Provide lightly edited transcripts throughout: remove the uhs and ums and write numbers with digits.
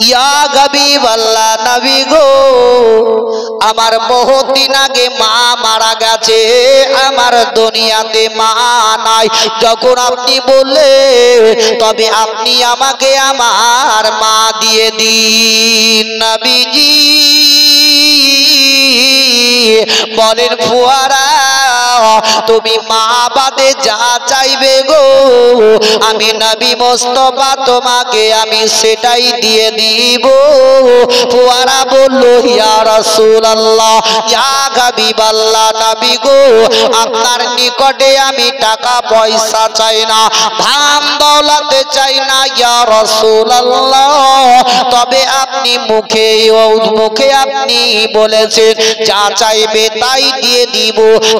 ইয়া হাবিবাল্লাহ নবী গো, আমার বহুদিন আগে মা মারা গেছে, আমার দুনিয়াতে মা নাই। যখন আপনি বললে তবে আপনি আমাকে আমার মা দিয়ে দিন। নবীজি বলেন ফুয়ারা, তুমি মা বাদে যা চাইবে গো, আমি নবী মুস্তাফা তোমাকে আমি সেটাই দিয়ে দিব। ফুয়ারা বলল ইয়া রাসূলুল্লাহ, ইয়া হাবিবাল্লাহ নবী গো, আপনার নিকটে আমি টাকা পয়সা চাই না, ধান দৌলত চাই না ইয়া রাসূলুল্লাহ, তবে আপনি মুখে আপনি বলেছেন যা চাইবে তাই দিয়ে দিব,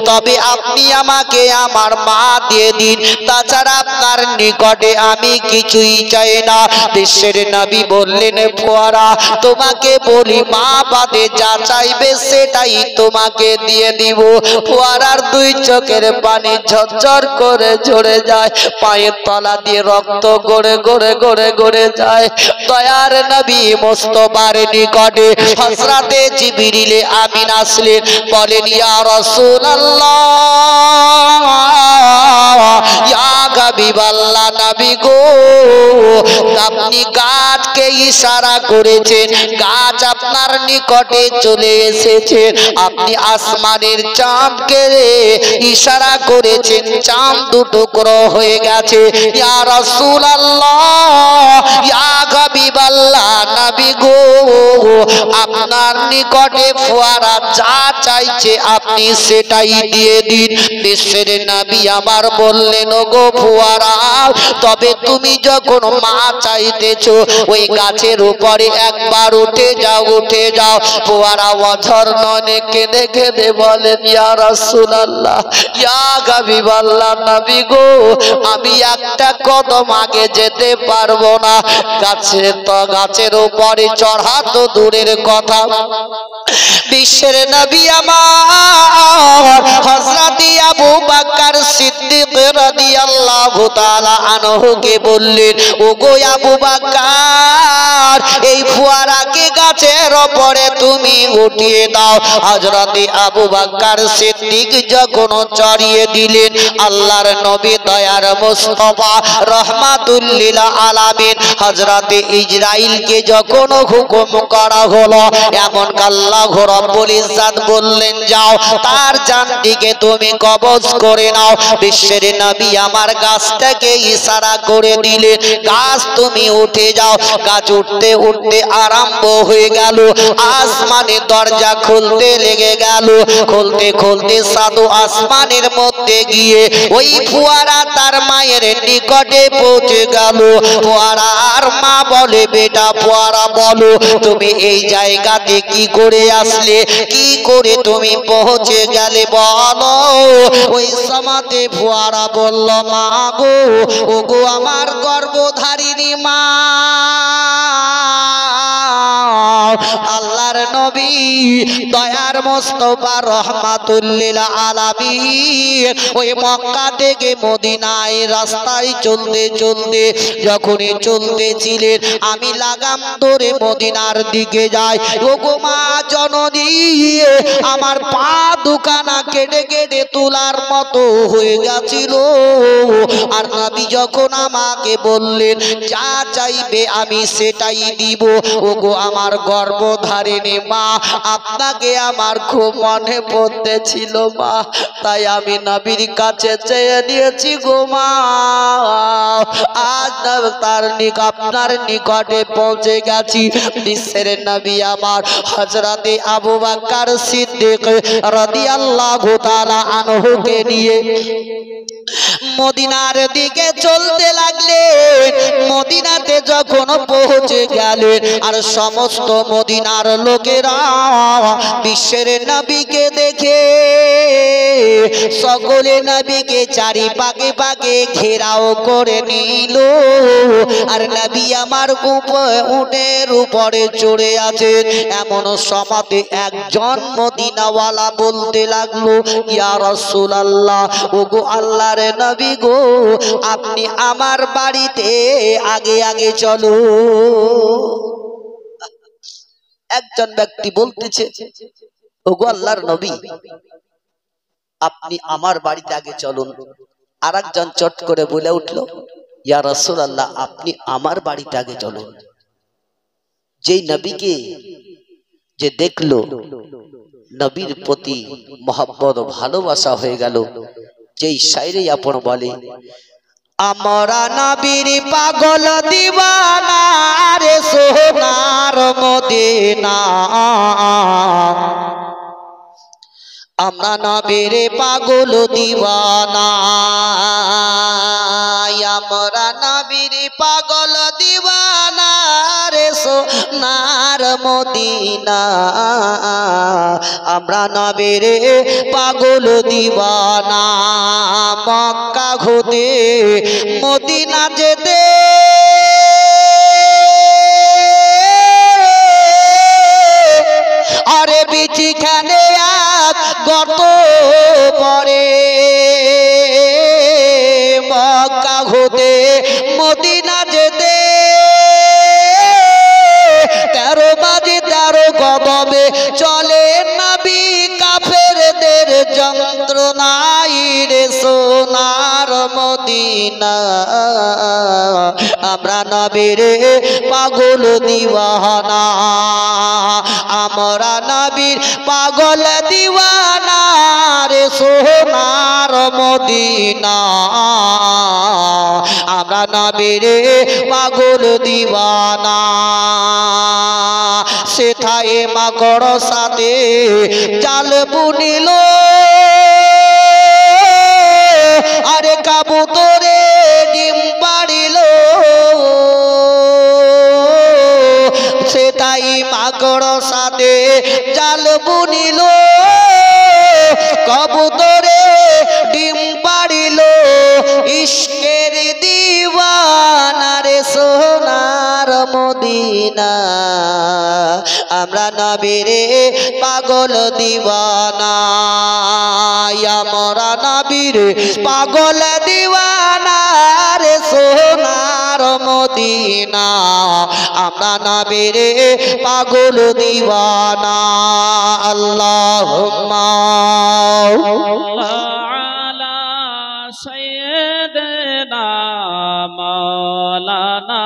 তবে আপনি আমাকে আমার মা দিয়ে দিন, তাছাড়া আপনার নিকটে আমি কিছুই চাই না। দেশের নবী বললেন ফুয়ারা, তোমাকে বলি মা বাদে যা চাইবে সেটাই তোমাকে দিয়ে দিব। ফুয়ারার দুই চোখের পানি ঝরঝর করে ঝরে যায়, পায়ের তলা দিয়ে রক্ত গড়ে গড়ে গড়ে গড়ে যায়। দয়ার নবী মুস্তাফার নিকটে হযরতে জিবরিল আমিন আসলেন, বলেন ইয়া রাসূলুল্লাহ, ইয়া হাবিবাল্লাহ নবী গো, আপনি গাছকে ইশারা করেছেন, গাছ আপনার নিকটে চলে এসেছে, আপনি আসমানের চাঁদকে ইশারা করেছেন, চাঁদ দুটুকরো হয়ে গেছে। ইয়া রাসূলুল্লাহ, ইয়া হাবিবাল্লাহ নবী গো, আপনার নিকটে ফুয়ারা যা চাইছে আপনি সেটাই দিয়ে দিন। বিশ্বের নবী আমার বললেন ওগো ফুয়ারা, তবে তুমি যখন মা চাইতেছো ওই গাছের উপরে একবার উঠে যাও, উঠে যাও। ফুয়ারা অঝর নয়নে কেঁদে কেঁদে বলেন ইয়া রাসূলুল্লাহ, ইয়া হাবিবাল্লাহ নবী গো, আমি একটা কদম আগে যেতে পারবো না, গাছের উপরে চড়া তো দূরের কথা। বিশ্বের নবী আমার হযরত আবু বকর সিদ্দিক রাদিয়াল্লাহু তাআলা আনহুকে বললেন, ওগো আবু বকর, এই ফুয়ারাকে গাছের উপরে তুমি উঠিয়ে দাও। হযরত আবু বকর সিদ্দিক যখন চড়িয়ে দিলেন, আল্লাহর নবী দয়ার মুস্তাফা রাহমাতুল লিল আলামিন হযরত ইসরাইলকে যখন হুকুম করা হলো, এমন আল্লাহ রব্বুল ইজ্জত বললেন যাও তার জানটিকে তুমি কবজ করে নাও। বিশ্বের নবী আমার গাছটাকে ইশারা করে দিলেন, গাছ তুমি উঠে যাও। গাছ উঠতে উঠতে আরম্ভ হয়ে গেল, আসমানে দরজা খুলতে লেগে গেল, খুলতে খুলতে সাধু আসমানের মধ্যে গিয়ে ওই ফুয়ারা তার মায়ের নিকটে পৌঁছে গেল। ফুয়ারার মা বলে, বেটা ফুয়ারা বলো তুমি এই জায়গাতে কি করে আসলে, কি করে তুমি পৌঁছে গেলে বলো। ওই সমাতে ফুয়ারা বলল, মা গো, ওগো আমার গর্ভধারিণী মা, আল্লাহর নবী দয়ার মুস্তাফা রাহমাতুল লিল আলামিন ওই মক্কা থেকে মদিনায় রাস্তায় চলতে চলতে যখনই চলতেছিলেন, আমি লাগাম ধরে মদিনার দিকে যাই। ওগো মা জননী, আমার পা দুখানা কেটে কেটে তোলার মতো হয়ে গেছিল। আর নবী যখন আমাকে বললেন যা চাইবে আমি সেটাই দিব, ওগো আমার গর্ভধারিণী মা, আপনাকে আমার খুব মনে পড়তেছিল মা, তাই আমি নবীর কাছে চেয়ে নিয়েছি গো মা। আজ আপনার নিকটে পৌঁছে গেছি। বিশ্বের নবী আমার হযরতে আবু বকর সিদ্দিক রাদিয়াল্লাহু তাআলা আনহুকে নিয়ে মদিনার দিকে চলতে লাগলেন। মদিনাতে যখন পৌঁছে গেলেন, আর সমস্ত মদিনার লোকেরা বিশ্বের নবীকে দেখে সকলে নবীকে চারিপাকে পাকে ঘেরাও করে নিল। আর নবী আমার উটের উপরে চড়ে আছেন। এমন সময়তে একজন মদিনাওয়ালা বলতে লাগলো, ইয়া রাসূলুল্লাহ, ওগো আল্লাহর নবী গো, আপনি আমার বাড়িতে আগে আগে চলো। একজন ব্যক্তি বলতেছে, ওগো আল্লাহর নবী, আপনি আমার বাড়িতে আগে চলুন। আরেকজন চট করে বলে উঠলো, ইয়া রাসূলুল্লাহ, আপনি আমার বাড়িতে আগে চলুন। যেই নবীকে যে দেখলো, নবীর প্রতি মহব্বত ভালোবাসা হয়ে গেল। যেই শায়রে আপন বলে, আমরা নবীর পাগল দিওয়ানা রে সোনার মদিনা, আমরা নবীর পাগল দিওয়ানা, আমরা নবীর পাগল দিওয়ানা রে সোনার মদিনা, আমরা নবীর পাগল দিওয়ানা। মক্কা হতে মদিনা যেতে আরে বিচিখানে গত পরে, মক্কা হতে মদিনা যেতে 13 বাজে 13 কদমে চলে নবী কাফেরদের যন্ত্রণাই রে সোনার মদিনা, আমরা নবীর পাগল দিওয়ানা, আমরা নবীর পাগল দিওয়ানা রে সোনার মদিনা, আমরা নবীর পাগল দিওয়ানা। সেথায় মাকড় সাথে জাল বুনিল, আরে কাবুতরে ডিম পাড়িল, সেটাই মাকড় সাথে জাল বুনিল, কবুতরে ডিম পাড়িল, ইশকের দিওয়ানা রে সোনার মদিনা, আমরা নবীর পাগল দিওয়ানা, আমরা নবীর পাগল দিওয়ানা রে সোনার মদিনা, আমরা নবীর পাগল দিওয়ানা। আল্লাহুম্মা আলা সাইয়্যিদিনা মাওলানা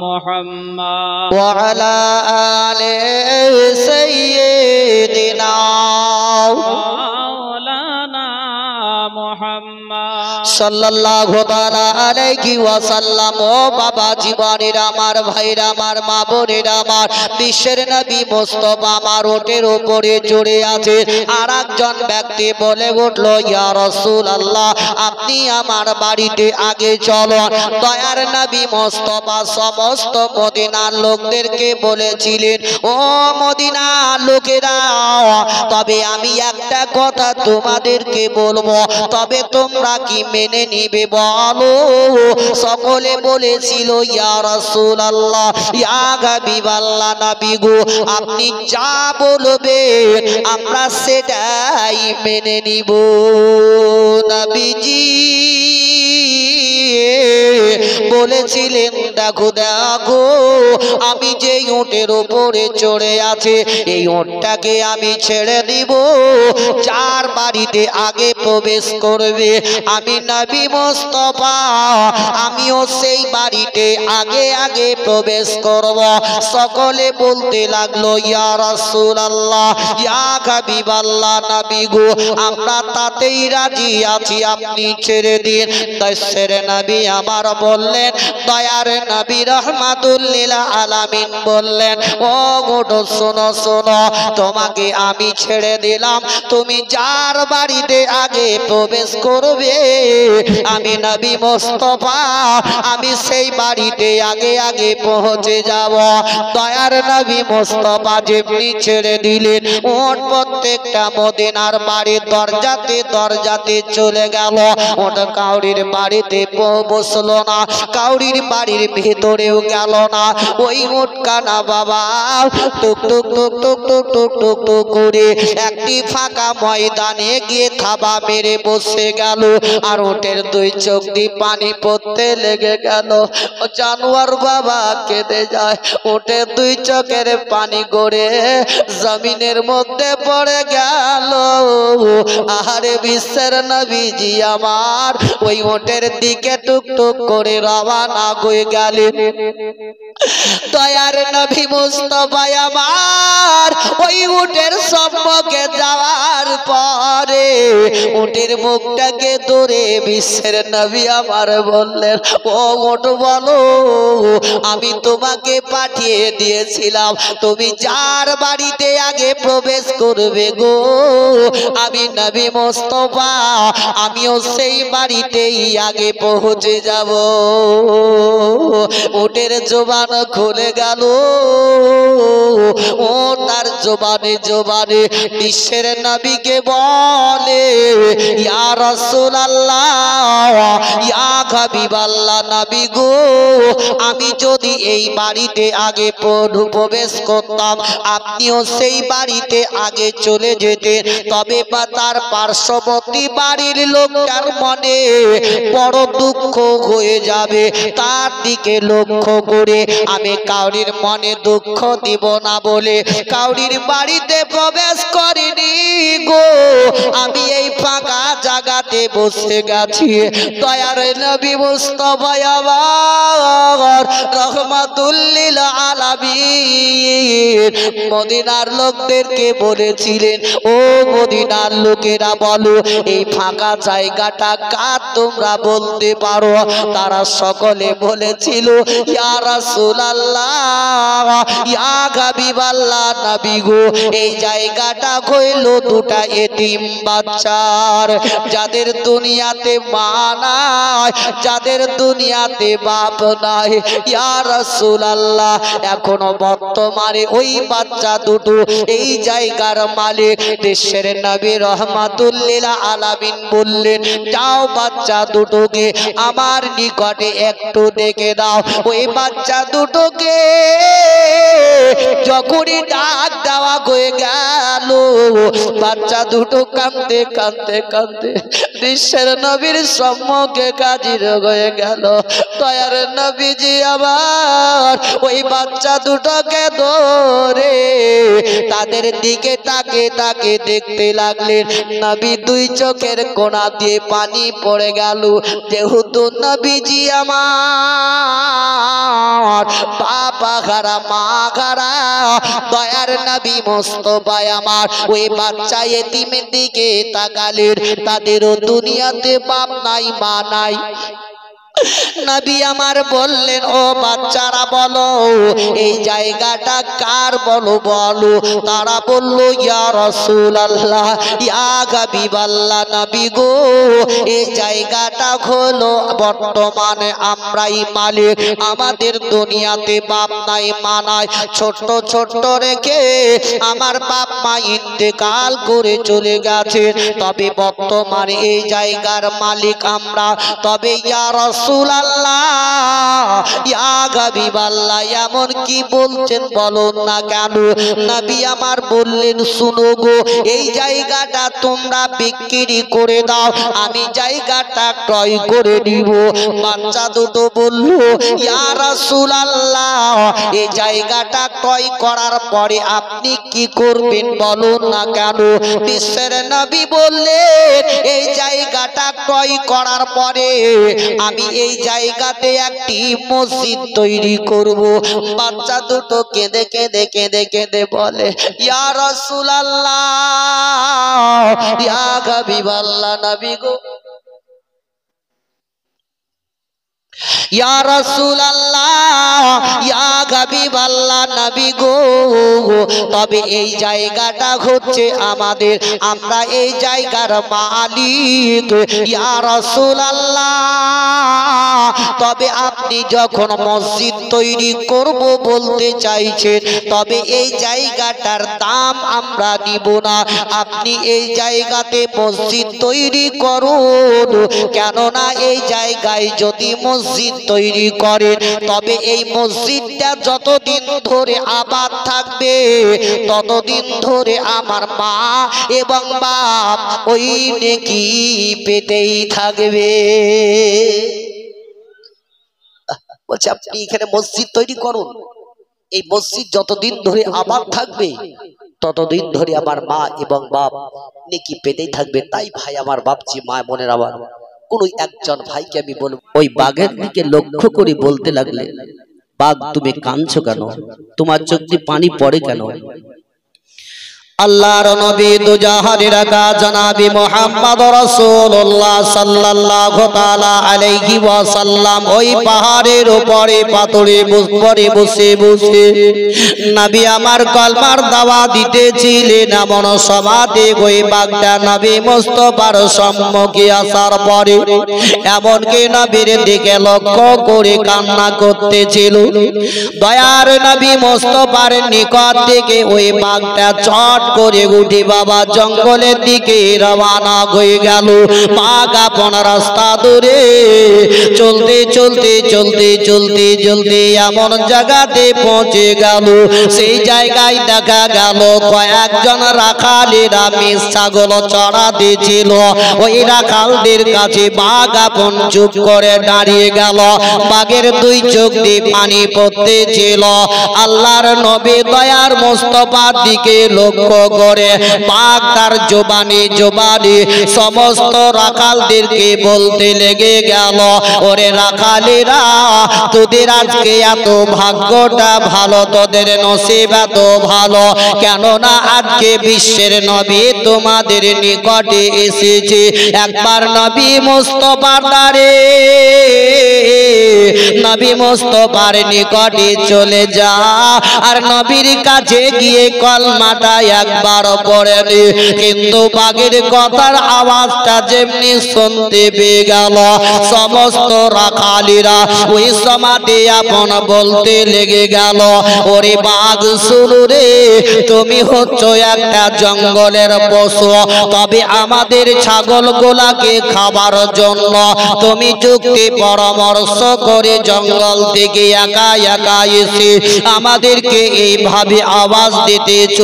মুহাম্মদ ওয়া আলা আলি সাইয়্যিদিনা মাওলানা মুহাম্মদ সাল্লাল্লাহু তাআলা আলাইহি ওয়াসাল্লাম। ও বাবা জীবনের আমার ভাইরা আমার মা বোনেরা আমার, বিশ্বের নবী মুস্তাফা আমার ওটের উপরে চড়ে আছে। আর একজন ব্যক্তি বলে উঠলো, ইয়া রাসূলুল্লাহ, আপনি আমার বাড়িতে আগে চলুন। দয়ার নবী মুস্তাফা সমস্ত মদিনার লোকদেরকে বলেছিলেন, ও মদিনার লোকেরা, তবে আমি একটা কথা তোমাদেরকে বলবো, তবে তোমরা কি মেনে নিবে বলো? সকলে বলেছিল, ইয়া রাসূলুল্লাহ, ইয়া হাবিবাল্লাহ, নবী গো, আপনি যা বলবেন আমরা সেটাই মেনে নিব। নবীজি বলেছিলেন, দেখো দেখো, আমি যে উটের উপরে চড়ে আছে, এই উটটাকে আমি ছেড়ে দিব, যার বাড়িতে আগে প্রবেশ করবে আমি নবী মুস্তাফা, আমিও সেই বাড়িতে আগে আগে প্রবেশ করব। সকলে বলতে লাগলো, ইয়া রাসূলুল্লাহ, ইয়া হাবিবাল্লাহ, নবী গো, আমরা তাতেই রাজি আছি, আপনি ছেড়ে দিন। দশের নবী আমার বললেন, দয়ার নবী রহমাতুল লিল আলামিন বললেন, ও গোটো শোনো শোনো, তোমাকে আমি ছেড়ে দিলাম, তুমি যার বাড়িতে আগে প্রবেশ করবে আমি নবী মুস্তাফা, আমি সেই বাড়িতে আগে আগে পৌঁছে যাব। দয়ার নবী মুস্তাফা যেমনি ছেড়ে দিলেন, উট প্রত্যেকটা মদিনার বাড়ির দরজাতে দরজাতে চলে গেল। ওটা কাউরির বাড়িতে বসলো না, কাউরির বাড়ির ভেতরেও গেল না। ওই উটখানা বাবা টুক টুক টুক টুক টুক টুক টুক টুক করে একটি ফাঁকা ময়দানে গিয়ে থাবা মেরে বসে গেল। আর ওটের দুই চোখ দিয়ে পানি পড়তে লেগে গেল। জানোয়ার বাবা কেঁদে যায়। ওটের দুই চোখের পানি গড়ে জমিনের মধ্যে পড়ে গেল। আহারে বিশ্বের নবীজি আমার ওই ওটের দিকে টুক টুক করে রওনা হয়ে গেলেন। দয়ার নবী মুস্তাফা আমার ওই উটের সম্মুখে যাওয়ার পরে উটের মুখটাকে ধরে বিশ্বের নবী আমার বললেন, ও উট বলো, আমি তোমাকে পাঠিয়ে দিয়েছিলাম, তুমি যার বাড়িতে আগে প্রবেশ করবে গো, আমি নবী মুস্তাফা আমিও সেই বাড়িতেই আগে পৌঁছে যাব। উটের জবান খুলে গেল। ও তার জবানে জবানে বিশ্বের নবীকে বলে, ইয়া রাসূলুল্লাহ, ইয়া হাবিবাল্লাহ, নবী গো, আমি যদি এই বাড়িতে আগে প্রবেশ করতাম, আপনিও সেই বাড়িতে আগে চলে যেতেন, তবে বা তার পার্শ্ববর্তী বাড়ির লোকটার মনে বড় দুঃখ হয়ে যাবে। তার দিকে লক্ষ্য করে আমি কাউরির মনে দুঃখ দিব না বলে কাউরির বাড়িতে প্রবেশ করিনি গো, আমি এই ফাঁকা জায়গাতে বসে গেছি। দয়ার নবী মুস্তাফা আমার রহমাতুল লিল আলামিন মদিনার লোকদেরকে বলেছিলেন, ও মদিনার লোকেরা বলো, এই ফাঁকা জায়গাটা কার তোমরা বলতে পারো? তারা সকলে বলেছিল, ইয়া রাসূলুল্লাহ, ইয়া হাবিবাল্লাহ, নবী গো, এই জায়গাটা হইল দুটা এতিম বাচ্চার, যাদের দুনিয়াতে মা নাই, যাদের দুনিয়াতে বাপ নাই। ইয়া রাসূলুল্লাহ, এখনো বর্তমানে ওই বাচ্চা দুটো এই জায়গার মালিক। বিশ্বের নবী রহমাতুল লিল আলামিন বললেন, যাও বাচ্চা দুটোকে আমার নিকটে একটু দেখে দাও। ওই বাচ্চা দুটোকে যখনই ডাক দেওয়া হয়ে গেল, বাচ্চা দুটো কাঁদতে কাঁদতে কাঁদতে বিশ্বের নবীর সম্মুখে হাজির হয়ে গেল। দয়ার নবীজি আবার ওই বাচ্চা দুটোকে ধরে তাদের দিকে তাকে তাকে দেখতে লাগলেন। নবী দুই চোখের কোণা দিয়ে পানি পড়ে গেল। যেহেতু নবীজি আমার বাবা হারা মা হারা, দয়ার নবী মুস্তাফা আমার ওই বাচ্চা এতিমের দিকে তাকালেন। তাদেরও দুনিয়াতে বাপ নাই মা নাই। নবী আমার বললেন, ও বাচ্চারা বলো, এই জায়গাটা কার বলো বলো। তারা বলল, ইয়া রাসূলুল্লাহ, ইয়া হাবিবাল্লাহ, নবী গো, এই জায়গাটা হলো বর্তমানে আমরাই মালিক, আমাদের দুনিয়াতে বাপ নাই মা নাই, ছোট্ট ছোট্ট রেখে আমার বাপ মা ইন্তেকাল করে চলে গেছে, তবে বর্তমানে এই জায়গার মালিক আমরা। তবে ইয়া রাসূলুল্লাহ, ইয়া হাবিবাল্লাহ, এমন কি বলছেন বলুন না কেন? নবী আমার বললেন, শুনো গো, এই জায়গাটা তোমরা বিক্রি করে দাও, আমি জায়গাটা ক্রয় করে নিব। বাচ্চা দুটো বলল, ইয়া রাসূলুল্লাহ, এই জায়গাটা ক্রয় করার পরে আপনি কি করবেন বলুন না কেন? বিশ্বের নবী বললেন, এই জায়গাটা ক্রয় করার পরে আমি এই জায়গাতে একটি মসজিদ তৈরি করব। বাচ্চা দুটো কেঁদে কেঁদে কেঁদে কেঁদে বলে, ইয়া রাসূলুল্লাহ, ইয়া হাবিবাল্লাহ, নবী গো, ইয়া রাসূলুল্লাহ, ইয়া হাবিবাল্লাহ, নবী গো, তবে এই জায়গাটা হচ্ছে আমাদের, আমরা এই জায়গার মালিক। ইয়া রাসূলুল্লাহ, তবে আপনি যখন মসজিদ তৈরি করব বলতে চাইছেন, তবে এই জায়গাটার দাম আমরা নিব না, আপনি এই জায়গাতে মসজিদ তৈরি করুন। কেননা এই জায়গায় যদি মসজিদ তৈরি করেন, তবে এই মসজিদটা যতদিন ধরে আবাদ থাকবে, ততদিন ধরে আমার মা এবং বাপ ওই নেকি পেতেই থাকবে। বলছে আপনি এখানে মসজিদ তৈরি করুন, এই মসজিদ যতদিন ধরে আবাদ থাকবে, ততদিন ধরে আমার মা এবং বাপ নেকি পেতেই থাকবে। তাই ভাই আমার, বাপজি, মা বোনের, আবার কোন একজন ভাইকে আমি বলব, ওই বাঘের দিকে লক্ষ্য করে বলতে লাগলে, বাঘ তুমি কাঁদছো কেন, তোমার চোখ দিয়ে পানি পড়ে কেন? আল্লাহর নবী দুজাহানের আকা জনাবি মুহাম্মদ রাসূলুল্লাহ সাল্লাল্লাহু তাআলা আলাইহি ওয়াসাল্লাম ওই পাহাড়ের উপরে পাথরে বসে বসে নবী আমার কলমার দাওয়া দিতেছিলেন। এমন সমাধি ওই বাগদা নবী মুস্তাফার সম্মুখে আসার পরে এমনকি নবীর দিকে লক্ষ্য করে কান্না করতেছিল। দয়ার নবী মুস্তাফার নিকট থেকে ওই বাগদা চট করে উঠে বাবা জঙ্গলের দিকে রওনা হয়ে গেল। বাঘ আপন রাস্তা ধরে চলতে চলতে চলতে চলতে চলতে এমন জায়গাতে পৌঁছে গেল, সেই জায়গায় দেখা গেল কয়েকজন রাখালেরা মেষ ছাগল চড়াতে ছিল। ওই রাখালদের কাছে বাঘ আপন চুপ করে দাঁড়িয়ে গেল। বাঘের দুই চোখ দিয়ে পানি পড়তেছিল। আল্লাহর নবী দয়ার মুস্তাফার দিকে লক্ষ্য করে বাঘ তার জবানি জবানি সমস্ত রাখালদেরকে বলতে লেগে গেল, ওরে রাখালেরা, তোদের আজকে এত ভাগ্যটা ভালো, তোদের নসিব এত ভালো, কেননা আজকে বিশ্বের নবী তোমাদের নিকটে এসেছে। একবার নবী মুস্তাফার দ্বারে, নবী মুস্তাফার নিকটে চলে যা, আর নবীর কাছে গিয়ে কলমাটা একবার পড়ে নি। কিন্তু বাঘের কথার আওয়াজটা যেমনি শুনতে পেয়ে গেল, সমস্ত রাখালিরা ওই সমাধি আপন বলতে লেগে গেল, ওরে বাঘ শুনো রে, তুমি হচ্ছ একটা জঙ্গলের পশু, তবে আমাদের ছাগল গোলাকে খাবার জন্য তুমি যুক্তি পরামর্শ করে জঙ্গল থেকে একা একা এসে আমাদেরকে এইভাবে আওয়াজ দিতেছ,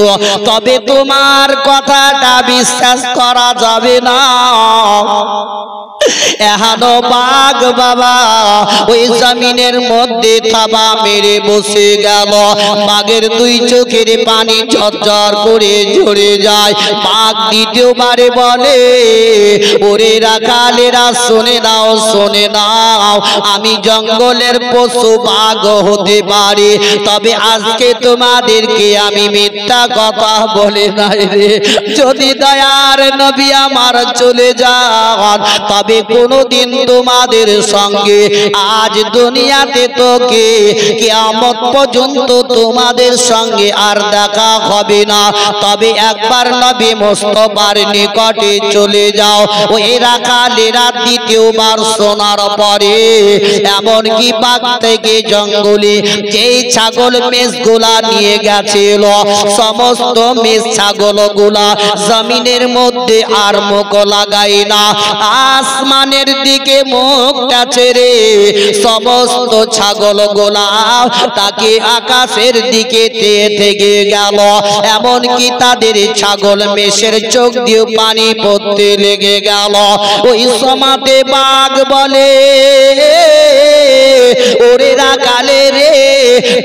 তবে তোমার কথাটা বিশ্বাস করা যাবে না। এহানো বাঘ বাবা ওই জমিনের মধ্যে থাবা মেরে বসে গেল। বাঘের দুই চোখের পানি ঝরঝর করে ঝরে যায়। বাঘ দ্বিতীয়বারে বলে, ওরে রাখালেরা শুনে নাও, শুনে নাও, আমি জঙ্গলের পশু বাঘ হতে পারি, তবে আজকে তোমাদেরকে আমি মিথ্যা কথা বলে নাই রে। যদি দয়ার নবী আমার চলে যান, তবে কোনদিন তোমাদের সঙ্গে আজ দুনিয়াতে তোকে কিয়ামত পর্যন্ত তোমাদের সঙ্গে আর দেখা হবে না। তবে একবার নবী মুস্তাফার নিকটে চলে যাও। ওই রাখালেরা দ্বিতীয়বার শোনার পরে এমনকি বাঘ থেকে জঙ্গলে যেই ছাগল মেষগুলা নিয়ে গেছিল, সমস্ত মেষ ছাগল গুলা জমিনের মধ্যে আর মুখ লাগাই না, আসমানের দিকে মুখটা ছেড়ে সমস্ত ছাগল গোলা তাকে আকাশের দিকে থেকে গেল। এমনকি তাদের ছাগল মেষের চোখ দিয়ে পানি পড়তে লেগে গেল। ওই সমাতে বাঘ বলে, ওরে রাখালে রে,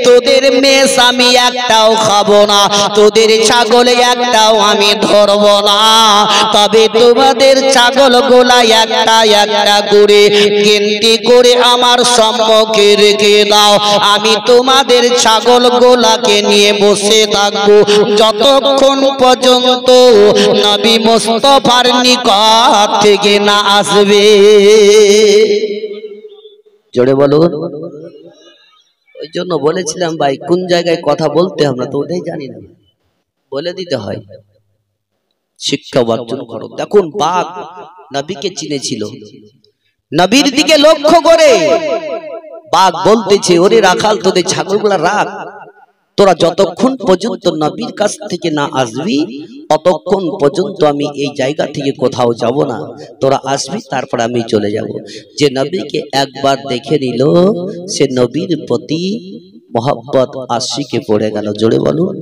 তোদের মেষ আমি একটাও খাবো না, তোদের ছাগল একটাও আমি ধরবো না, তবে তোমাদের ছাগল গোলা একটা একটা করে গিনতি করে আমার সম্মুখে রেখে দাও। আমি তোমাদের ছাগল গোলাকে নিয়ে বসে থাকবো যতক্ষণ পর্যন্ত নবী মুস্তাফার নিকট থেকে না আসবে। জোরে বলুন। ওই জন্য বলেছিলাম ভাই কোন জায়গায় কথা বলতে আমরা তো ওটাই জানি না, বলে দিতে হয়, শিক্ষা অর্জন করো। দেখুন বাঘ নবীকে চিনেছিল, নবীর দিকে লক্ষ্য করে বাঘ বলতেছে, ওরে রাখাল তোদের ছাগলগুলা রাখ, তোরা যতক্ষণ পর্যন্ত নবীর কাছ থেকে না আসবি ততক্ষণ পর্যন্ত আমি এই জায়গা থেকে কোথাও যাব না, তোরা আসবি তারপর আমি চলে যাব। যে নবীকে একবার দেখে নিল সে নবীর প্রতি মহব্বত আশিকে পড়ে গেল। জোরে বলুন।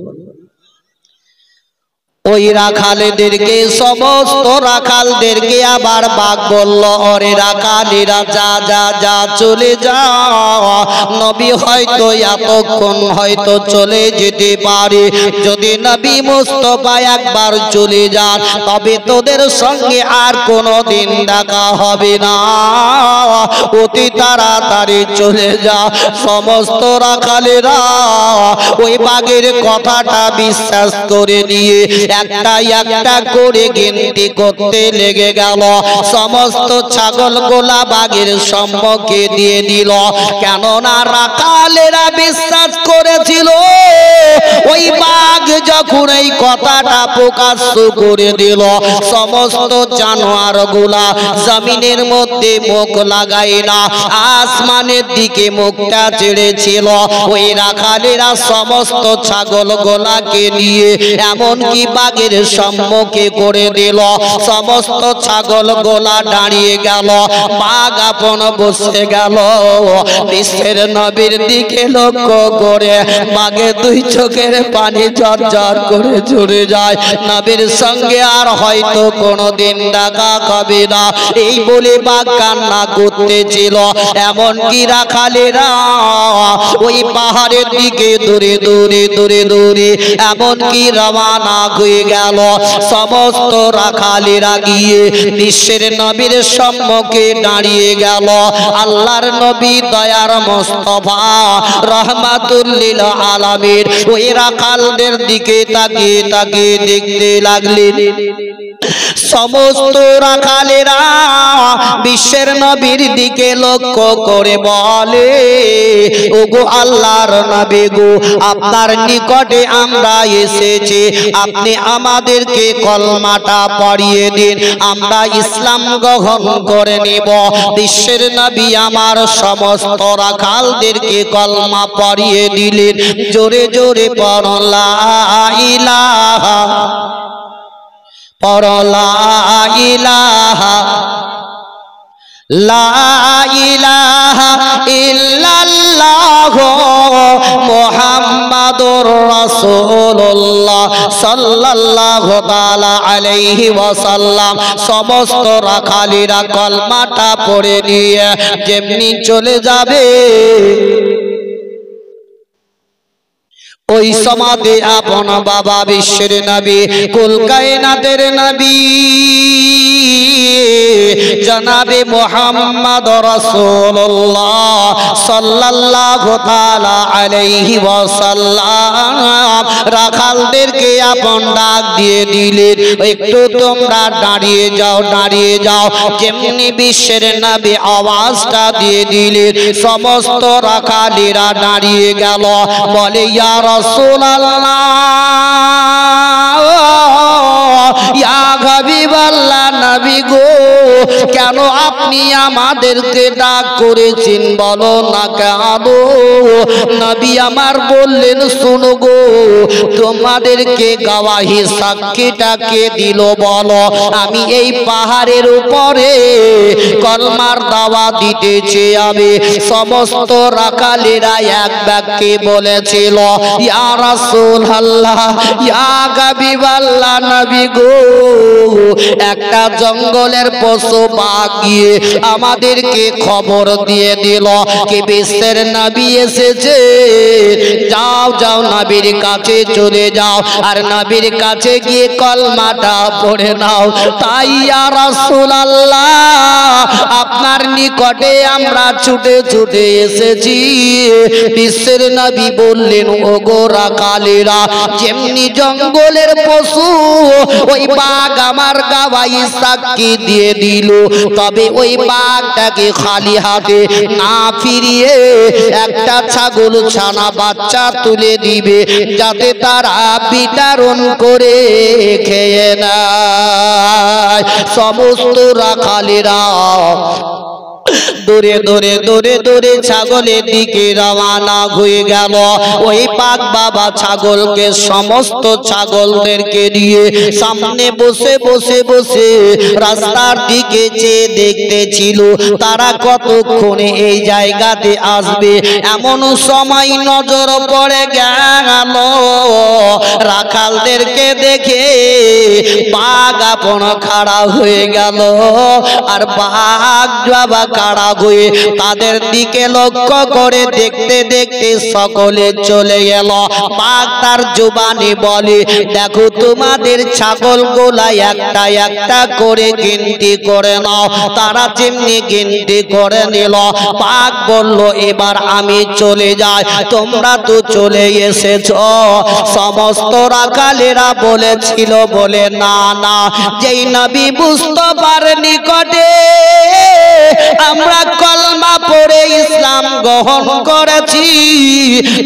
ওই রাখালদেরকে, সমস্ত রাখালদেরকে আবার বাঘ বলল, ওরে রাখালেরা যা যা যা চলে যা, নবী হয়তো এতক্ষণ হয়তো চলে যেতে পারে, যদি নবী মুস্তাফা একবার চলে যান তবে তোদের সঙ্গে আর কোনোদিন দেখা হবে না, অতি তাড়াতাড়ি চলে যা। সমস্ত রাখালেরা ওই বাঘের কথাটা বিশ্বাস করে নিয়ে একটা একটা করে গিনতি করতে লেগে গেল। সমস্ত ছাগল গোলা বাঘের সম্মুখে দিয়ে দিল, কেননা রাখালেরা বিশ্বাস করেছিল ওই বাঘ যখন এই কথাটা প্রকাশ্য করে দিল, সমস্ত জানোয়ার গোলা জমিনের মধ্যে মুখ লাগায় না, আসমানের দিকে মুখটা ছেড়েছিল। ওই রাখালেরা সমস্ত ছাগল গোলাকে নিয়ে এমনকি বাঘের সম্মুখে করে দিল, সমস্ত ছাগল গোলা দাঁড়িয়ে গেল, বাঘ আপন বসে গেল। বিশ্বের নবীর দিকে লক্ষ্য করে বাঘের দুই চোখের পানি ঝরঝর করে ঝরে যায়, নবীর সঙ্গে আর হয়তো কোনোদিন দেখা হবে না, এই বলে বাঘ কান্না করতেছিল। এমনকি রাখালেরা ওই পাহাড়ের দিকে দূরে দূরে দূরে দূরে এমনকি রওনা হয়ে গেল। সমস্ত রাখালেরা গিয়ে বিশ্বের নবীর সম্মুখে দাঁড়িয়ে গেল। আল্লাহর নবী দয়ার মুস্তাফা রহমাতুল লিল আলামিন ওই রাখালদের দিকে তাকিয়ে তাকিয়ে দেখতে লাগলেন। সমস্ত রাখালেরা বিশ্বের নবীর দিকে লক্ষ্য করে বলে, ওগো আল্লাহর নবী গো, আপনার নিকটে আমরা এসেছি, আপনি আমাদেরকে কলমাটা পড়িয়ে দিন, আমরা ইসলাম গ্রহণ করে নেব। বিশ্বের নবী আমার সমস্ত রাখালদেরকে কলমা পড়িয়ে দিলেন। জোরে জোরে পড়ো লা ইলাহা, পড়ো লা ইলাহা, লা ইলাহা ইল্লাল্লাহ মুহাম্মাদুর রাসূলুল্লাহ সাল্লাল্লাহু তাআলা আলাইহি ওয়াসাল্লাম। সমস্ত রাখালেরা কলমাটা পড়ে নিয়ে যেমনি চলে যাবে, ওই সমাধি আপন বাবা বিশ্বের নবী কুল কায়নাতের নবী জনাবে মুহাম্মদ রাসূলুল্লাহ সাল্লাল্লাহু তাআলা আলাইহি ওয়াসাল্লাম রাখালদেরকে আপন ডাক দিয়ে দিলেন, একটু তোমরা দাঁড়িয়ে যাও, দাঁড়িয়ে যাও। যেমনি বিশ্বের নবী আওয়াজটা দিয়ে দিলেন, সমস্ত রাখালেরা দাঁড়িয়ে গেল। বলে ইয়া রাসূলুল্লাহ, ইয়া হাবিবাল্লাহ, নবী গো, কেন আপনি আমাদেরকে ডাক করেছেন বলো না কেন? নবী আমার বললেন, শোনো গো, তোমাদেরকে গাওয়াহি সাক্ষীটা কে দিল বলো? আমি এই পাহাড়ের উপরে কলমার দাওয়া দিতেছি আমি। সমস্ত রাখালেরা এক বাক্যে বলেছিল, ইয়া রাসূলুল্লাহ, ইয়া হাবিবাল্লাহ, নবী গো, একটা জঙ্গলের পশু বাঘ গিয়ে আমাদেরকে খবর দিয়ে দিল কি বিশ্বের নবী এসেছে, যাও যাও নবীর কাছে চলে যাও, আর নবীর কাছে গিয়ে কলমাটা পড়ে নাও। তাই ইয়া রাসূলুল্লাহ, আপনার নিকটে আমরা ছুটে ছুটে এসেছি। বিশ্বের নবী বললেন, ওগো রাখালেরা, যেমনি জঙ্গলের পশু ওই বাঘ আমার গাওয়াই সাক্ষী দিয়ে দিল, ছিল, তবে ওই বাঘটাকে খালি হাতে না ফিরিয়ে একটা ছাগল ছানা বাচ্চা তুলে দিবে, যাতে তারা বিতরণ করে খেয়ে নেয়। সমস্ত রাখালেরা দূরে দূরে দূরে দূরে ছাগলের দিকে রওনা হয়ে গেল। ওই পাক বাবা ছাগলকে সমস্ত ছাগলদেরকে নিয়ে সামনে বসে বসে বসে রাস্তার দিকে চেয়ে দেখতেছিল তারা কতক্ষণে এই জায়গাতে আসবে। এমন সময় নজর পড়ে গেল রাখালদেরকে দেখে বাঘ আপন খাড়া হয়ে গেল, আর বাঘ বাবা খাড়া হয়ে তাদের দিকে লক্ষ্য করে দেখতে দেখতে সকলে চলে গেল। বাঘ তার জবানে বলে, দেখো তোমাদের ছাগল গোলা একটা একটা করে গিনতি করে নাও। তারা যেমনি গিনতি করে নিল, বাঘ বলল, এবার আমি চলে যাই, তোমরা তো চলে এসেছ। সমস্ত রাখালেরা বলেছিল বলে, না না, যেই নবী মুস্তাফার নিকটে আমরা কলমা পড়ে ইসলাম গ্রহণ করেছি,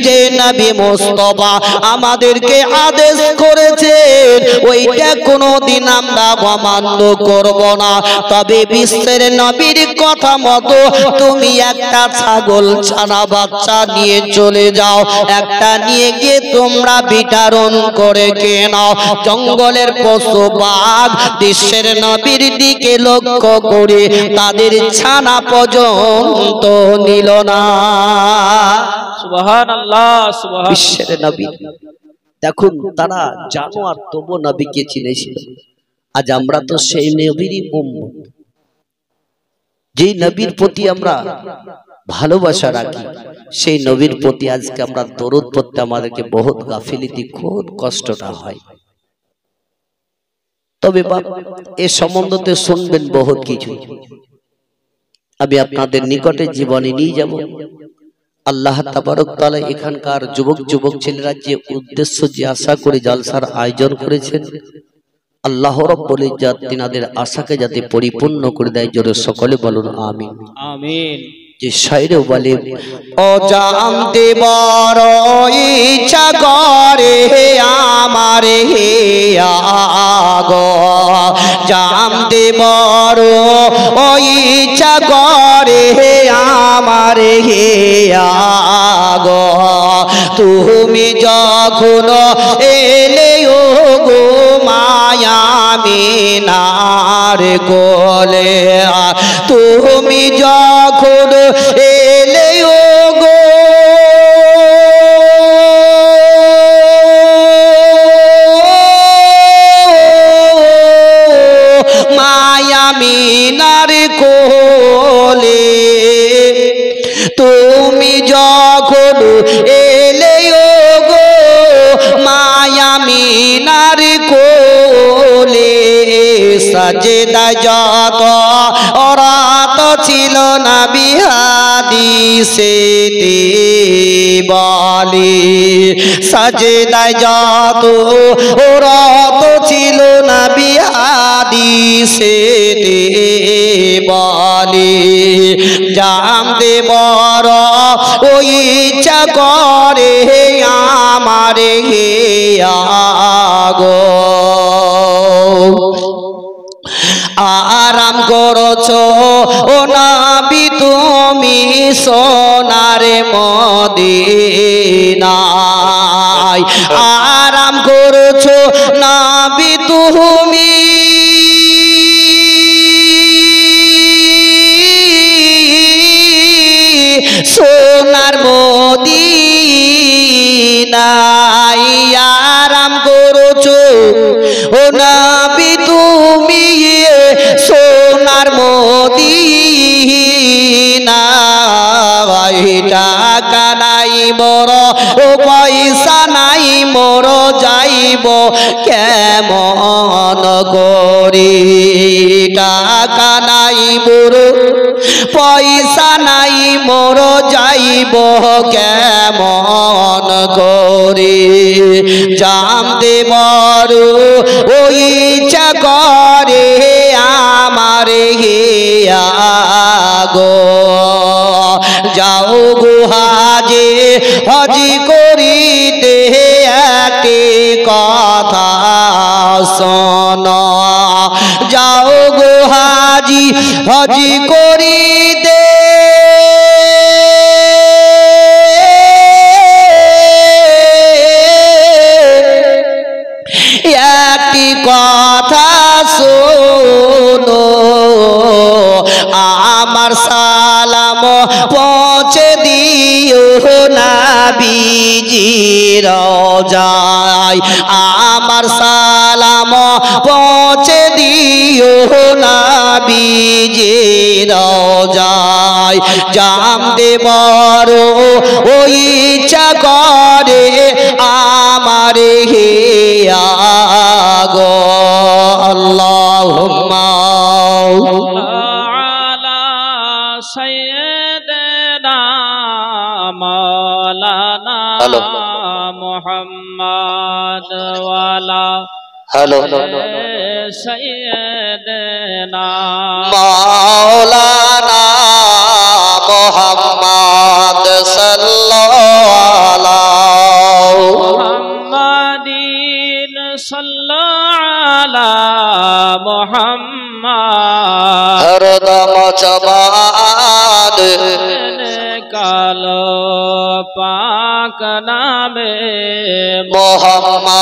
যে নবী মুস্তাফা আমাদেরকে আদেশ করেছেন, ওইটা কোনোদিন আমরা অমান্য করব না। তবে বিশ্বের নবীর কথা মতো তুমি একটা ছাগল ছানা বাচ্চা নিয়ে চলে যাও, একটা নিয়ে গিয়ে তোমরা বিতরণ করে খেয়ে নাও। জঙ্গলের পশু বাঘ বিশ্বের নবীর দিকে লক্ষ্য করে তাদের ছানা পর্যন্ত নিল না। সুবহানাল্লাহ, সুবহানাল্লাহ। বিশ্বের নবী দেখুন, তারা জানোয়ার তবু নবীকে চিনেছিল। আজ আমরা তো সেই নবীরই উম্মত, যেই নবীর প্রতি আমরা ভালোবাসা রাখি, সেই নবীর প্রতি আজকে আমরা দরুদ পড়তে আমাদেরকে বহুত গাফিলতি, খুব কষ্টটা হয়। তবে বাপ, এ সম্বন্ধে শুনবেন বহুত কিছু, আমি আপনাদের নিকটে জীবনে নিয়ে যাব। আল্লাহ তাবারক তাআলা এখানকার যুবক যুবক ছেলেরা যে উদ্দেশ্য, যে আশা করে জালসার আয়োজন করেছেন, আল্লাহ রাব্বুল ইজ্জত তিনাদের আশাকে যাতে পরিপূর্ণ করে দেয়, জোরে সকলে বলুন আমিন। আমিন। যে শায়রে বলে, ও জানতে বড় ইচ্ছা করে আমার হে আগো, জানতে বড় ইচ্ছা করে আমার হে আগো, তুমি যখন এলে ও গো মায়া মিনার কোলে, তুমি যখন এলে ও গো মায়া মিনার কোলে, তুমি যখন এলে ও গো মায়া মিনার কোলে, সাজদা যত রাত ছিল না বিহাদিসে বলে, সাজদা যত রাত ছিল না বিহাদিসে বলে, জানতে বড় ওই ইচ্ছা করে আমার হে আগো, আরাম করছো ও নবী তুমি সোনার মদিনায়, আরাম করছো নবী তুমি সোনার মদিনায়, আরাম করছো ও নবী তুমি সোনার মদিনায়, টাকা নাই মোর ও পয়সা নাই মোর, যাইব কেমন করে, টাকা নাই মোর পয়সা নাই মোর, যাইব কেমন করে, জানতে বড় ওই ইচ্ছা করে আমার হিয়া গো যাও গো হাজি হজি করিতে একটি কথা শোনো যাও গো হাজি হজি করিতে একটি কথা শোনো আমার সালাম পৌঁছে দিও নবীজি রওজায় আমার সালাম পৌঁছে দিও নবীজি রওজায় জাম দেবর ওই ইচ্ছা করে আমার হিয়া গো আল্লাহুম্মা আলা সাইয়্যিদিনা মাওলানা মুহাম্মদ ওয়ালা হ্যালো সাইয়্যিদিনা মাওলানা মুহাম্মদ সাল্লাল্লাহু মুহাম্মাদিন সাল্লাল্লাহু আলা মুহাম্মদ হরদম জবান কালো পাক নামে মোহাম্মদ